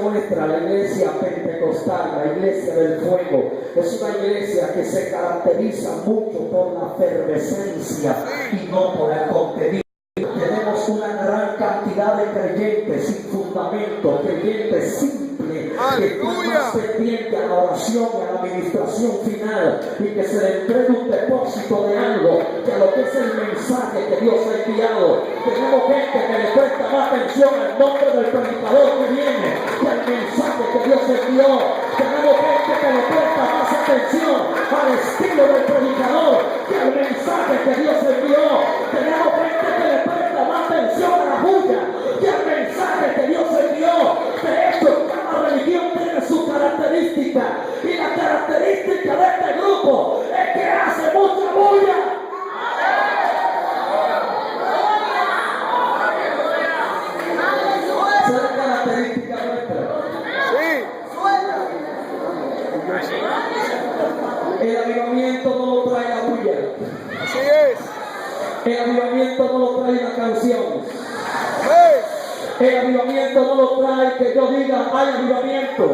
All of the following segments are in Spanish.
nuestra, la iglesia pentecostal, la iglesia del fuego, es una iglesia que se caracteriza mucho por la efervescencia y no por el contenido. Tenemos una gran cantidad de creyentes sin fundamento, creyentes simples, que están más pendientes a la oración y a la administración final, y que se le entregue un depósito de algo que a lo que es el mensaje que Dios ha enviado. Tenemos gente que le presta más atención al nombre del predicador que viene que al mensaje que Dios envió. Tenemos gente que le presta más atención al estilo del predicador que al mensaje que Dios envió. Tenemos gente que le presta más atención a la bulla que al mensaje que Dios envió. De hecho, cada religión tiene su característica, y la característica de este grupo es que hace mucha bulla. Esa es la característica nuestra. El avivamiento no lo trae la bulla. Así es. El avivamiento no lo trae una canción. El avivamiento no lo trae que yo diga hay avivamiento.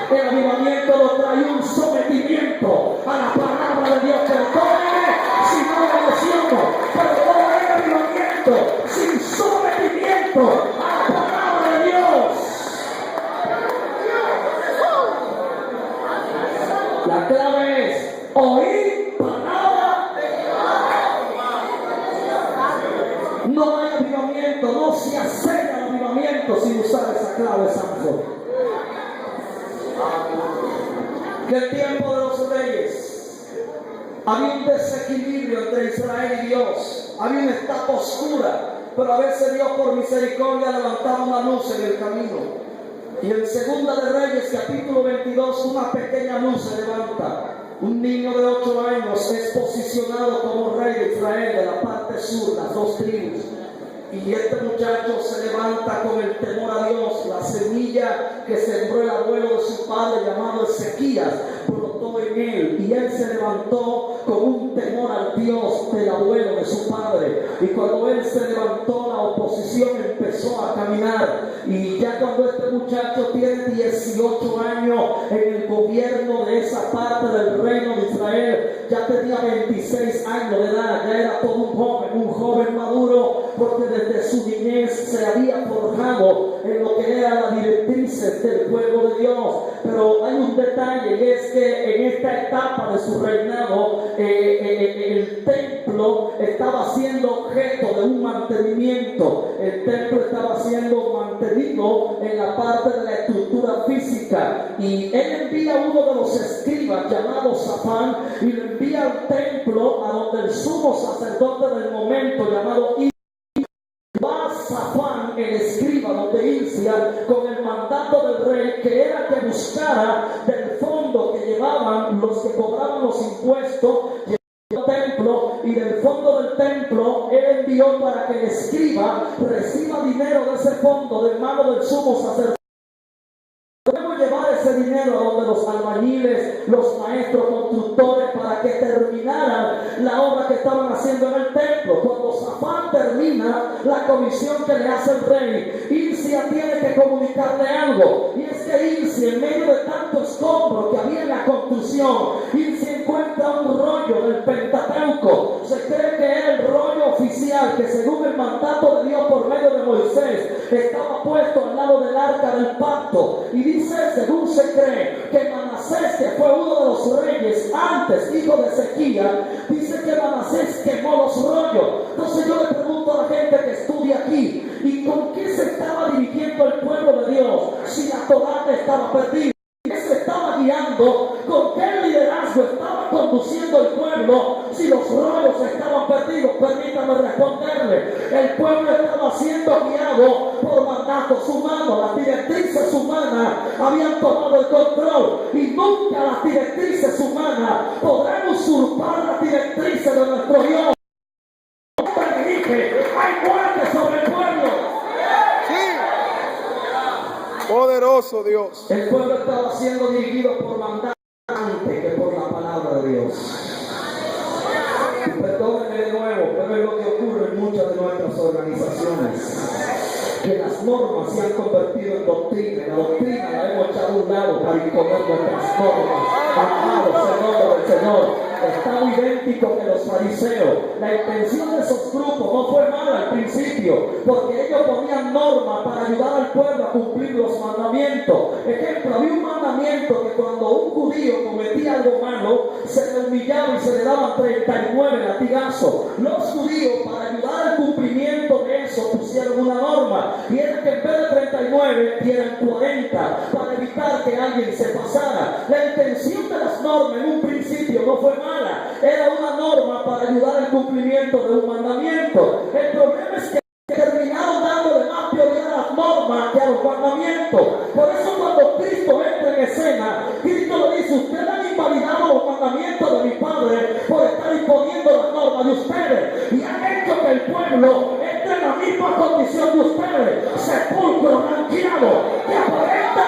El avivamiento lo trae un sometimiento a la palabra de Dios. Perdóneme si no lo menciono, pero no hay avivamiento sin sometimiento a la palabra de Dios. La clave es oír palabra de Dios. No hay avivamiento, no se acelera el avivamiento sin usar esa clave, Samson. Que el tiempo de los reyes había un desequilibrio entre Israel y Dios, había una etapa oscura, pero a veces Dios por misericordia levantaba una luz en el camino. Y en Segunda de Reyes, capítulo 22, una pequeña luz se levanta. Un niño de 8 años es posicionado como rey de Israel de la parte sur, las dos tribus. Y este muchacho se levanta con el temor a Dios. La semilla que sembró el abuelo de su padre, llamado Ezequías, brotó en él, y él se levantó con un temor al Dios del abuelo de su padre. Y cuando él se levantó, la oposición empezó a caminar. Y ya cuando este muchacho tiene 18 años en el gobierno de esa parte del reino de Israel, ya tenía 26 años de edad, ya era todo un joven maduro, porque desde su niñez se había forjado en lo que eran las directrices del pueblo de Dios. Pero hay un detalle, y es que en esta etapa de su reinado el templo estaba siendo objeto de un mantenimiento. El templo estaba siendo mantenido en la parte de la estructura física, y él envía a uno de los escribas llamado Safán, y lo envía al templo a donde el sumo sacerdote del momento, llamado va Safán, el escriba, donde Hilcia, con el mandato del rey, que era que buscara del fondo que llevaban los que cobraban los impuestos al templo, y del fondo del templo él envió para que el escriba reciba dinero de ese fondo de mano del sumo sacerdote. Debemos llevar ese dinero a donde los albañiles, los maestros constructores, para que terminaran la obra que estaban haciendo en el templo. Cuando Safán termina la comisión que le hace el rey, Hilcia tiene que comunicarle algo, y es que Hilcia, en medio de tanto escombro que había en la construcción, Hilcia encuentra un rollo del Pentateuco. Se cree que era el rollo oficial que, según el mandato de Dios por medio de Moisés, estaba puesto al lado del arca del pacto. Y dice, según se cree, que Manasés, que fue uno de los reyes antes, hijo de Ezequías, dice que Manasés quemó los rollos. Entonces yo le pregunto a la gente que estudia aquí, ¿y con qué se estaba dirigiendo el pueblo de Dios si la Torá estaba perdida? ¿Qué se estaba guiando? ¿Con qué liderazgo estaba conduciendo el pueblo si los rollos estaban perdidos? Permítame responderle. El pueblo estaba siendo guiado por mandatos humanos. Las directrices humanas habían tomado el control, y nunca las directrices humanas podrán usurpar las directrices de nuestro Dios. Hay muerte sobre el pueblo. Poderoso Dios. El pueblo estaba siendo dirigido por mandato antes que por la palabra de Dios. Y perdónenme de nuevo, pero es lo que ocurre en muchas de nuestras organizaciones, que las normas se han convertido en doctrina. La doctrina la hemos echado a un lado para imponer nuestras normas. Amado Señor del Señor. Está muy idéntico que los fariseos. La intención de esos grupos no fue mala al principio, porque ellos ponían normas para ayudar al pueblo a cumplir los mandamientos. Ejemplo, había un mandamiento que cuando un judío cometía algo malo, se le humillaba y se le daban 39 latigazos. Los judíos, para ayudar al cumplimiento de eso, pusieron una norma, y era que en vez de 39 dieran 40, para evitar que alguien se pasara. La intención de las normas en un principio no fue mala, era una norma para ayudar al cumplimiento de un mandamiento. El problema es que terminaron dándole más prioridad a las normas que a los mandamientos. Por eso cuando Cristo entra en escena, Cristo le dice: ustedes han invalidado los mandamientos de mi Padre por estar imponiendo las normas de ustedes, y han hecho que el pueblo entre en la misma condición de ustedes, sepulcro ranqueado, que aparenta